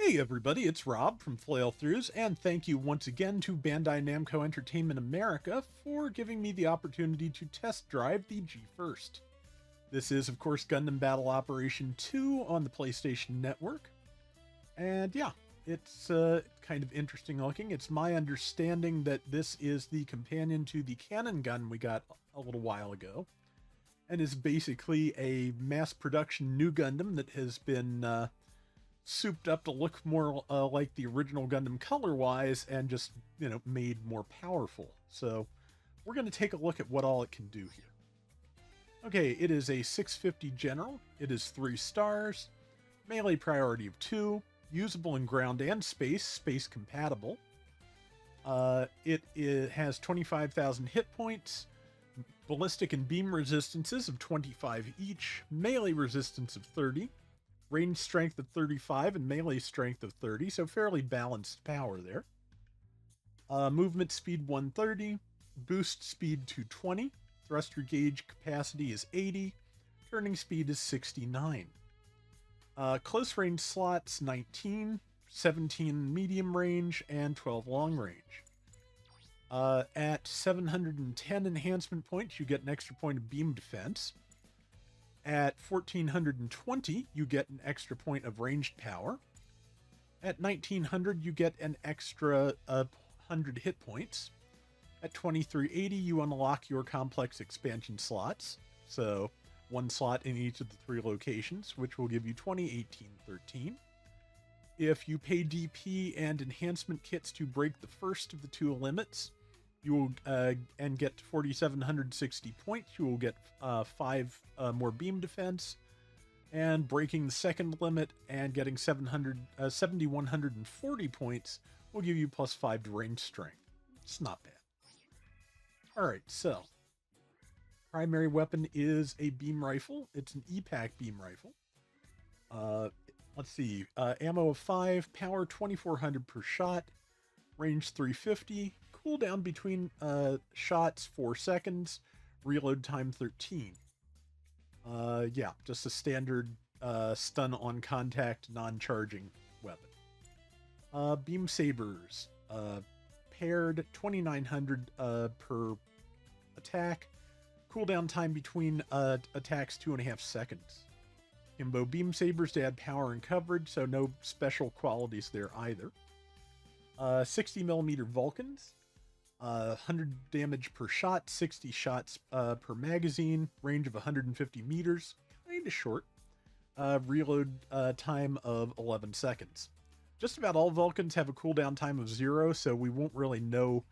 Hey everybody, it's Rob from Flailthroughs, and thank you once again to Bandai Namco Entertainment America for giving me the opportunity to test drive the G-First. This is, of course, Gundam Battle Operation 2 on the PlayStation Network, and yeah, it's kind of interesting looking. It's my understanding that this is the companion to the cannon gun we got a little while ago, and is basically a mass production new Gundam that has been souped up to look more like the original Gundam color-wise and just, made more powerful. So we're going to take a look at what all it can do here. Okay, it is a 650 General. It is 3 stars, melee priority of 2, usable in ground and space compatible. It has 25,000 hit points, ballistic and beam resistances of 25 each, melee resistance of 30, range strength of 35 and melee strength of 30, so fairly balanced power there. Movement speed 130, boost speed 220, thruster gauge capacity is 80, turning speed is 69. Close range slots 19, 17 medium range, and 12 long range. At 710 enhancement points, you get an extra point of beam defense. At 1420, you get an extra point of ranged power. At 1900, you get an extra 100 hit points. At 2380, you unlock your complex expansion slots. So, one slot in each of the 3 locations, which will give you 20, 18, 13. If you pay DP and enhancement kits to break the first of the 2 limits, you will and get 4,760 points. You will get 5 more beam defense, and breaking the second limit and getting 7,140 points will give you plus 5 to range strength. It's not bad. All right, so primary weapon is a beam rifle. It's an E-Pack beam rifle. Let's see, ammo of 5, power 2,400 per shot, range 350. Cooldown between shots 4 seconds, reload time 13. Yeah, just a standard stun on contact, non-charging weapon. Beam sabers, paired 2,900 per attack. Cooldown time between attacks 2.5 seconds. Himbo beam sabers to add power and coverage, so no special qualities there either. 60mm Vulcans. 100 damage per shot, 60 shots per magazine, range of 150 meters, kind of short. Reload time of 11 seconds. Just about all Vulcans have a cooldown time of 0, so we won't really know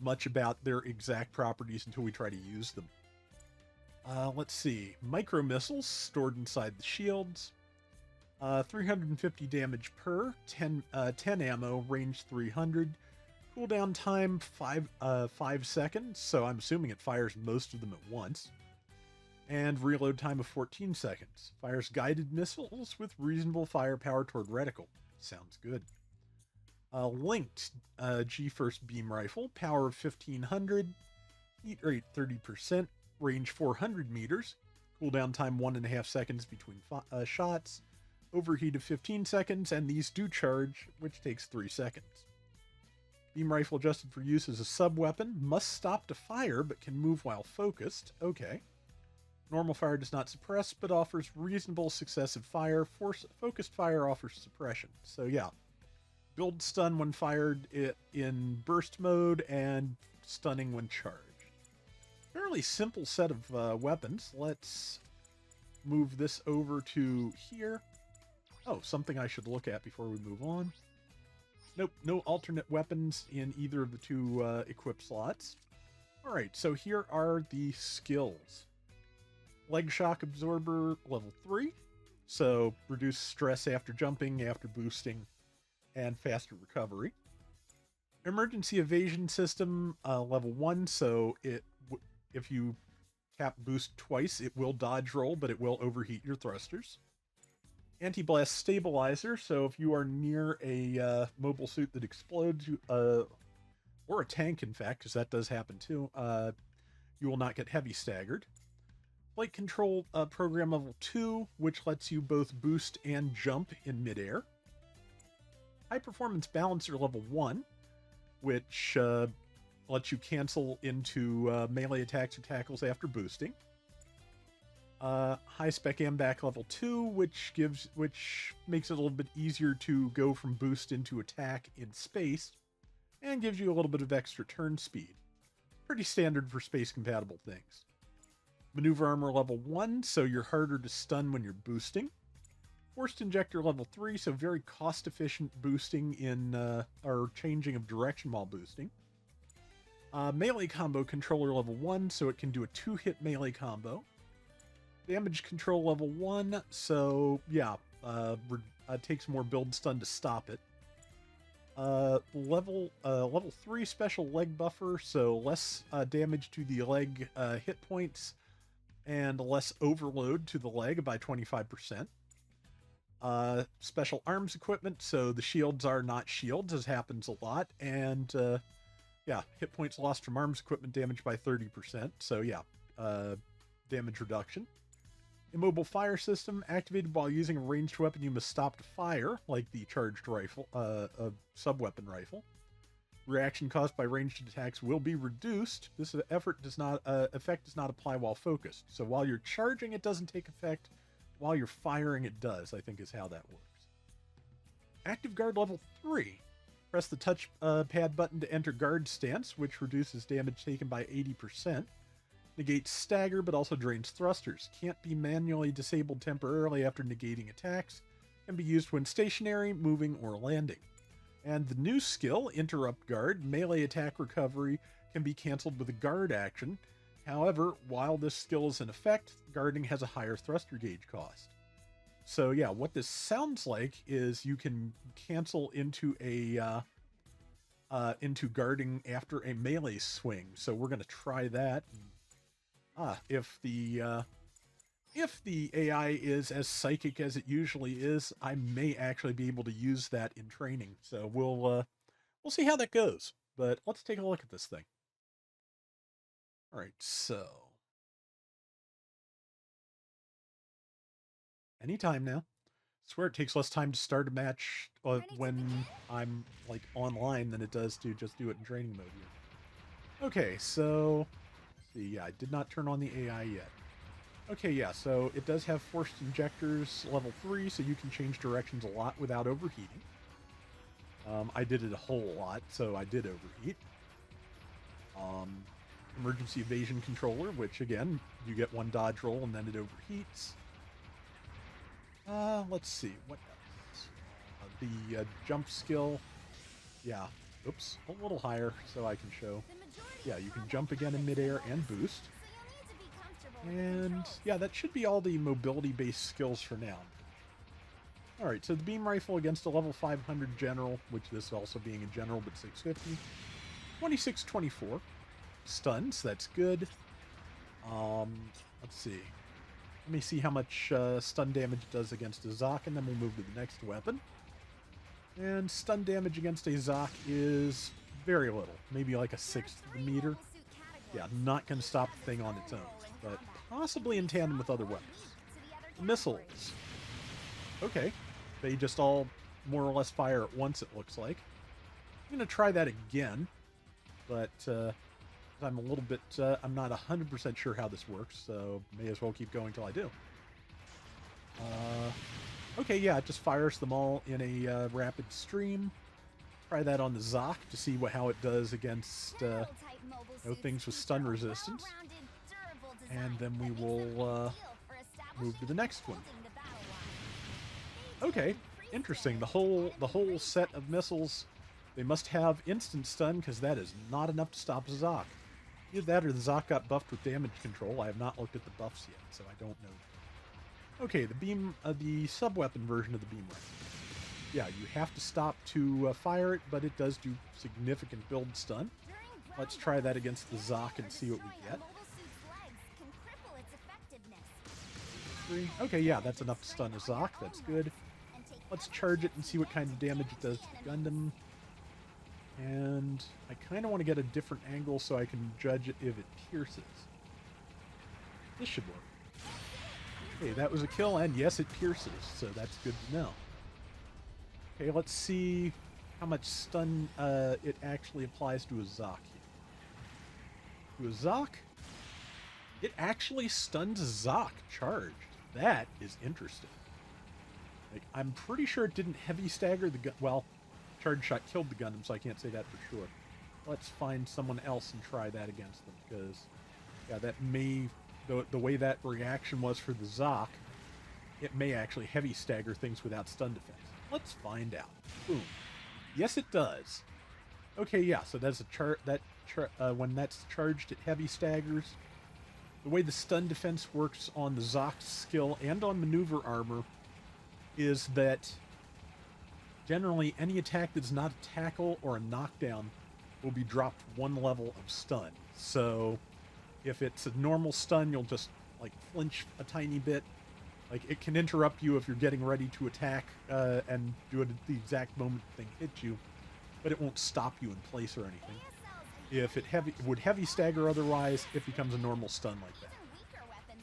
much about their exact properties until we try to use them. Let's see. Micro missiles stored inside the shields. 350 damage per, 10 ammo, range 300. Cooldown time 5 seconds, so I'm assuming it fires most of them at once. And reload time of 14 seconds. Fires guided missiles with reasonable firepower toward reticle. Sounds good. Linked G-First beam rifle, power of 1500, heat rate 30%, range 400 meters, cooldown time 1.5 seconds between shots, overheat of 15 seconds, and these do charge, which takes 3 seconds. Beam rifle adjusted for use as a sub-weapon. Must stop to fire, but can move while focused. Okay. Normal fire does not suppress, but offers reasonable successive fire. Focused fire offers suppression. So yeah. Build stun when fired in burst mode, and stunning when charged. Fairly simple set of weapons. Let's move this over to here. Oh, something I should look at before we move on. Nope, no alternate weapons in either of the 2 equip slots. Alright, so here are the skills. Leg shock absorber level 3. So reduce stress after jumping, after boosting, and faster recovery. Emergency evasion system level 1. So if you tap boost twice, it will dodge roll, but it will overheat your thrusters. Anti-blast stabilizer, so if you are near a mobile suit that explodes, or a tank in fact, because that does happen too, you will not get heavy staggered. Flight control program level 2, which lets you both boost and jump in midair. High Performance Balancer level 1, which lets you cancel into melee attacks or tackles after boosting. High Spec AMBAC level 2, which makes it a little bit easier to go from boost into attack in space, and gives you a little bit of extra turn speed. Pretty standard for space compatible things. Maneuver Armor level 1, so you're harder to stun when you're boosting. Forced Injector level 3, so very cost efficient boosting or changing of direction while boosting. Melee Combo Controller level 1, so it can do a 2-hit melee combo. Damage Control level 1, so yeah, takes more build stun to stop it. Level 3 Special Leg Buffer, so less damage to the leg hit points and less overload to the leg by 25%. Special Arms Equipment, so the shields are not shields, as happens a lot, and yeah, hit points lost from arms equipment damage by 30%, so yeah, damage reduction. Immobile Fire System, activated while using a ranged weapon you must stop to fire, like the charged rifle, a sub-weapon rifle. Reaction caused by ranged attacks will be reduced. This effect does not apply while focused. So while you're charging, it doesn't take effect. While you're firing, it does, I think is how that works. Active Guard level 3. Press the touch pad button to enter guard stance, which reduces damage taken by 80%. Negates stagger, but also drains thrusters. Can't be manually disabled temporarily after negating attacks. Can be used when stationary, moving, or landing. And the new skill, Interrupt Guard, melee attack recovery, can be cancelled with a guard action. However, while this skill is in effect, guarding has a higher thruster gauge cost. So yeah, what this sounds like is you can cancel into into guarding after a melee swing. So we're going to try that. If the AI is as psychic as it usually is, I may actually be able to use that in training. So we'll see how that goes. But let's take a look at this thing. All right, so anytime now. I swear it takes less time to start a match when I'm like online than it does to just do it in training mode here. Okay, so see, yeah, I did not turn on the AI yet. Okay, yeah, so it does have forced injectors level 3, so you can change directions a lot without overheating. I did it a whole lot, so I did overheat. Emergency evasion controller, which again, you get one dodge roll and then it overheats. Let's see, what else? The jump skill, yeah, oops, a little higher so I can show. Yeah, you can jump again in midair and boost. And yeah, that should be all the mobility-based skills for now. Alright, so the beam rifle against a level 500 general, which this also being a general but 650. 2624. Stuns, that's good. Let's see. Let me see how much stun damage it does against a Zoc, and then we'll move to the next weapon. And stun damage against a Zoc is very little. Maybe like a sixth of a meter. Yeah, not going to stop the thing on its own, but possibly in tandem with other weapons. Missiles. Okay. They just all more or less fire at once, it looks like. I'm going to try that again, but I'm a little bit, I'm not 100% sure how this works, so may as well keep going till I do. Okay, yeah, it just fires them all in a rapid stream. Try that on the Zoc to see how it does against things with stun resistance. And then we will move to the next one. Okay, interesting. The whole set of missiles, they must have instant stun because that is not enough to stop a Zoc. Either that or the Zoc got buffed with damage control. I have not looked at the buffs yet, so I don't know. Okay, the sub-weapon version of the beam rifle. Yeah, you have to stop to fire it, but it does do significant build stun. Let's try that against the Zoc and see what we get. 3. Okay, yeah, that's enough to stun a Zoc. That's good. Let's charge it and see what kind of damage it does to the Gundam. And I kind of want to get a different angle so I can judge it if it pierces. This should work. Okay, that was a kill, and yes, it pierces, so that's good to know. Okay, let's see how much stun it actually applies to a Zoc here. To a Zoc, it actually stuns Zoc charged. That is interesting. Like, I'm pretty sure it didn't heavy stagger the gun. Well, charge shot killed the Gundam, so I can't say that for sure. Let's find someone else and try that against them, because, yeah, that may, the way that reaction was for the Zoc, it may actually heavy stagger things without stun defense. Let's find out. Boom. Yes, it does. Okay, yeah, so that's a when that's charged, it heavy staggers. The way the stun defense works on the Zoc's skill and on maneuver armor is that generally any attack that's not a tackle or a knockdown will be dropped one level of stun. So if it's a normal stun, you'll just like flinch a tiny bit. Like, it can interrupt you if you're getting ready to attack and do it at the exact moment the thing hits you, but it won't stop you in place or anything. If it would heavy stagger otherwise, it becomes a normal stun like that.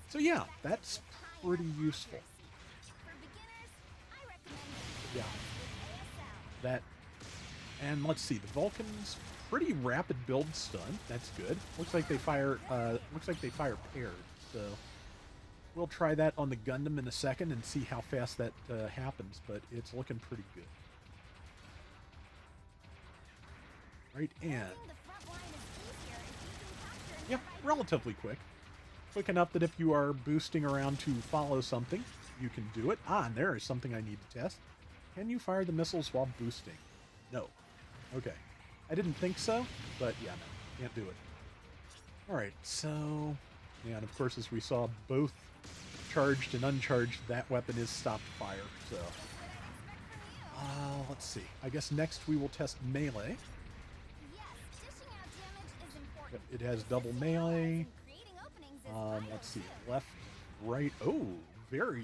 So yeah, that's pretty useful. Yeah. That, and let's see, the Vulcans, pretty rapid build stun. That's good. Looks like they fire paired, so we'll try that on the Gundam in a second and see how fast that happens, but it's looking pretty good. Right, and yeah, relatively quick. Quick enough that if you are boosting around to follow something, you can do it. Ah, and there is something I need to test. Can you fire the missiles while boosting? No. Okay. I didn't think so, but yeah, no, can't do it. Alright, so, yeah, and of course, as we saw, both charged and uncharged, that weapon is stopped fire, so. Let's see. I guess next we will test melee. Yep, it has double melee. Let's see. Left, right. Oh, very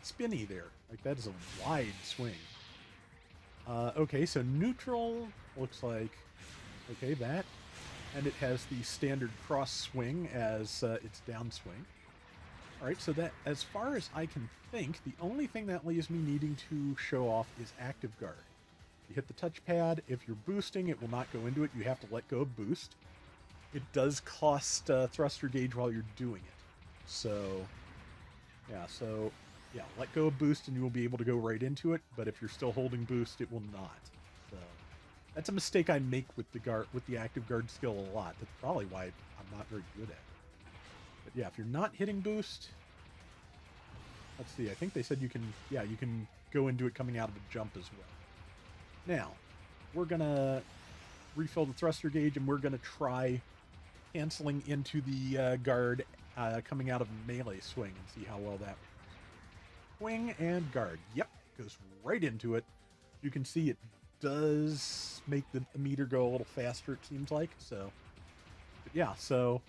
spinny there. Like, that is a wide swing. Okay, so neutral looks like, okay, that. And it has the standard cross swing as its downswing. Alright, so that, as far as I can think, the only thing that leaves me needing to show off is active guard. You hit the touchpad. If you're boosting, it will not go into it. You have to let go of boost. It does cost thruster gauge while you're doing it. So, yeah, let go of boost and you will be able to go right into it. But if you're still holding boost, it will not. So, that's a mistake I make with the active guard skill a lot. That's probably why I'm not very good at it. But yeah, if you're not hitting boost, let's see. I think they said you can go into it coming out of a jump as well. Now, we're gonna refill the thruster gauge and we're gonna try canceling into the guard coming out of a melee swing and see how well that works. Swing and guard. Yep, goes right into it. You can see it does make the meter go a little faster, it seems like. So, but yeah, so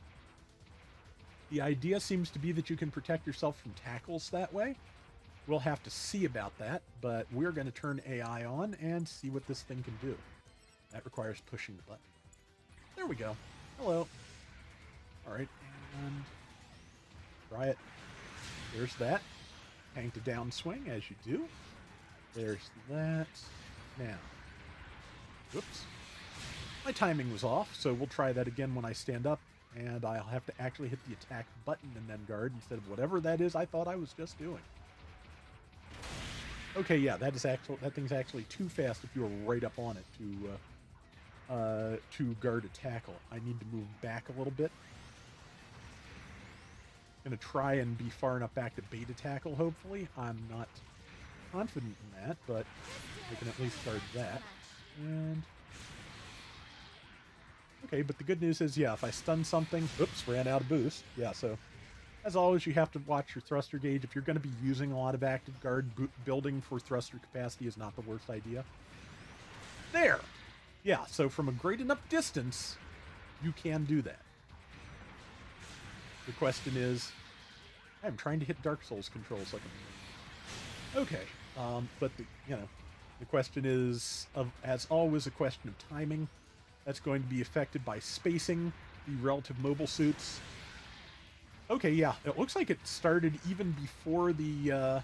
the idea seems to be that you can protect yourself from tackles that way. We'll have to see about that, but we're going to turn AI on and see what this thing can do. That requires pushing the button. There we go. Hello. All right, and try it. There's that. Hang to downswing as you do. There's that. Now, whoops. My timing was off, so we'll try that again when I stand up, and I'll have to actually hit the attack button and then guard instead of whatever that is I thought I was just doing. Okay, yeah, that thing's actually too fast if you're right up on it to guard a tackle. I need to move back a little bit. I'm gonna try and be far enough back to beta tackle, hopefully. I'm not confident in that, but I can at least guard that. And okay, but the good news is, yeah, if I stun something, oops, ran out of boost. Yeah, so as always, you have to watch your thruster gauge. If you're going to be using a lot of active guard, building for thruster capacity is not the worst idea. There! Yeah, so from a great enough distance, you can do that. The question is, I'm trying to hit Dark Souls controls like a... Okay, but the question is, as always, a question of timing. That's going to be affected by spacing, the relative mobile suits. Okay, yeah, it looks like it started even before the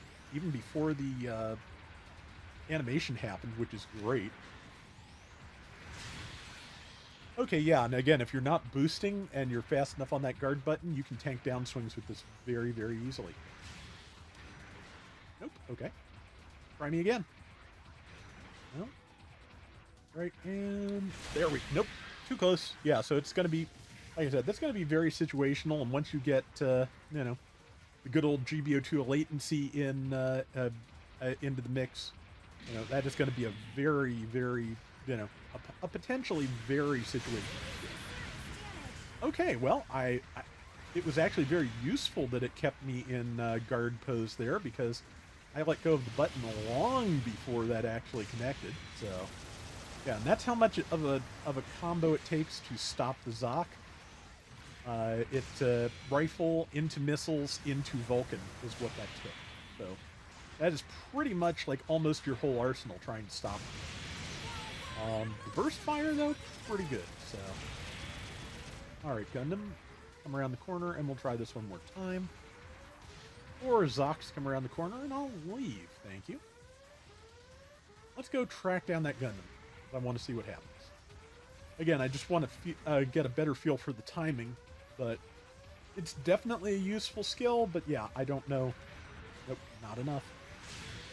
animation happened, which is great. Okay, yeah, and again, if you're not boosting and you're fast enough on that guard button, you can tank down swings with this very, very easily. Nope, okay. Try me again. No. Right, and there we... Nope, too close. Yeah, so it's going to be, like I said, that's going to be very situational, and once you get, you know, the good old GBO2 latency in into the mix, you know, that is going to be a very, very, you know, a potentially very situational. Okay, well, it was actually very useful that it kept me in guard pose there, because I let go of the button long before that actually connected. So, yeah, and that's how much of a combo it takes to stop the Zoc. Rifle into missiles into Vulcan is what that took. So that is pretty much like almost your whole arsenal trying to stop it. The burst fire, though, pretty good. So, all right, Gundam, come around the corner, and we'll try this one more time. Or Zocs come around the corner, and I'll leave. Thank you. Let's go track down that Gundam. I want to see what happens. Again, I just want to get a better feel for the timing, but it's definitely a useful skill, but yeah, I don't know. Nope, not enough.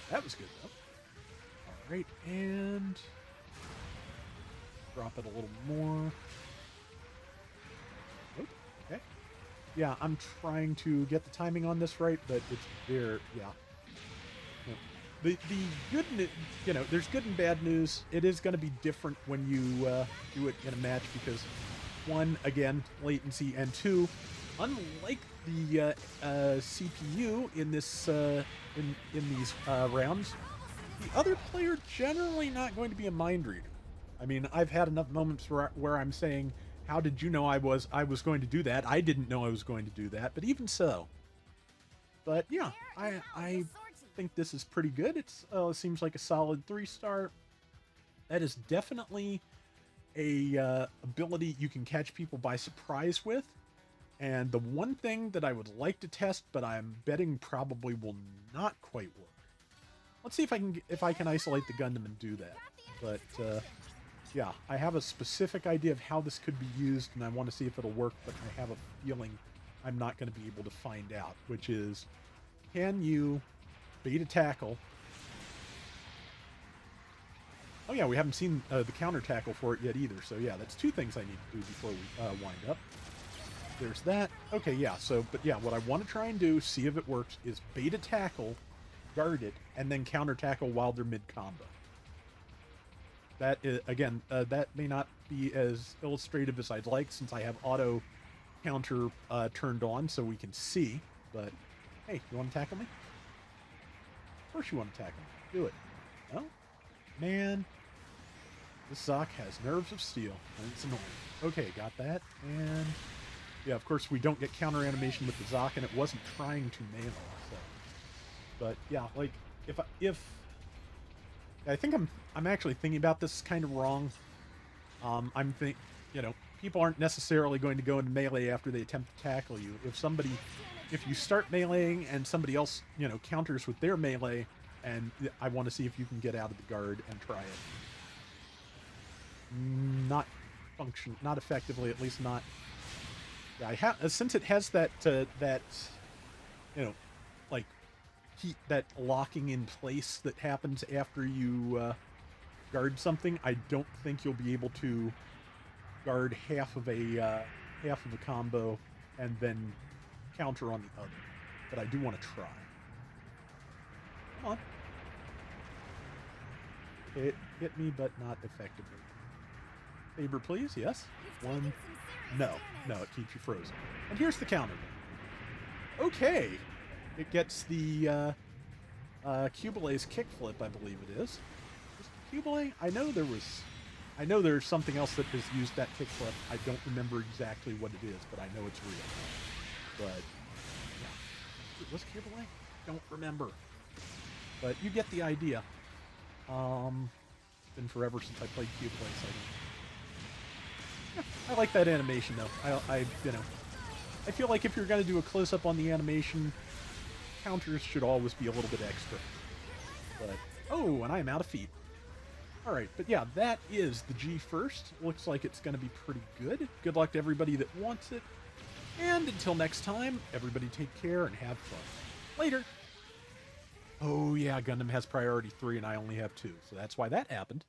That was good, though. All right, and drop it a little more. Nope, okay. Yeah, I'm trying to get the timing on this right, but it's very, yeah. Nope. The good news, you know, there's good and bad news. It is going to be different when you do it in a match because, one, again, latency, and two, unlike the CPU in this in these rounds, the other player generally not going to be a mind reader. I mean, I've had enough moments where I'm saying, "How did you know I was going to do that? I didn't know I was going to do that." But even so, but yeah, I think this is pretty good. It seems like a solid 3-star. That is definitely a ability you can catch people by surprise with. And the one thing that I would like to test, but I'm betting probably will not quite work. Let's see if I can isolate the Gundam and do that. But yeah, I have a specific idea of how this could be used, and I want to see if it'll work. But I have a feeling I'm not going to be able to find out, which is, can you beta tackle? Oh yeah, we haven't seen the counter tackle for it yet either. So yeah, that's two things I need to do before we wind up. There's that. Okay, yeah, so, but yeah, what I want to try and do, see if it works, is beta tackle, guard it, and then counter tackle while they're mid-combo. That is, again, that may not be as illustrative as I'd like, since I have auto counter turned on so we can see, but hey, you want to tackle me? Of course you want to tackle me. Do it. No? Man, this Zoc has nerves of steel, and it's annoying. Okay, got that, and yeah, of course we don't get counter animation with the Zoc, and it wasn't trying to melee, so. But yeah, like, if I think I'm actually thinking about this kind of wrong. You know, people aren't necessarily going to go into melee after they attempt to tackle you. If you start meleeing and somebody else, you know, counters with their melee, and I want to see if you can get out of the guard and try it. Not effectively, at least not. Yeah, since it has that that, you know, like that locking in place that happens after you guard something. I don't think you'll be able to guard half of a combo and then counter on the other. But I do want to try. Come on. Hit me, but not effectively. Saber, please. Yes. One. No, it keeps you frozen. And here's the counter. Okay, it gets the Cubilee's kickflip, I believe it is. Is it Cubilee? I know there's something else that has used that kickflip. I don't remember exactly what it is, but I know it's real. But yeah, was it Cubilee? Don't remember. But you get the idea. It's been forever since I played Cubilee, so I like that animation, though. I feel like if you're going to do a close-up on the animation, counters should always be a little bit extra. But Oh, and I am out of feet. All right, but yeah, that is the G first. Looks like it's going to be pretty good. Good luck to everybody that wants it. And until next time, everybody take care and have fun. Later. Oh yeah, Gundam has priority 3 and I only have 2, so that's why that happened.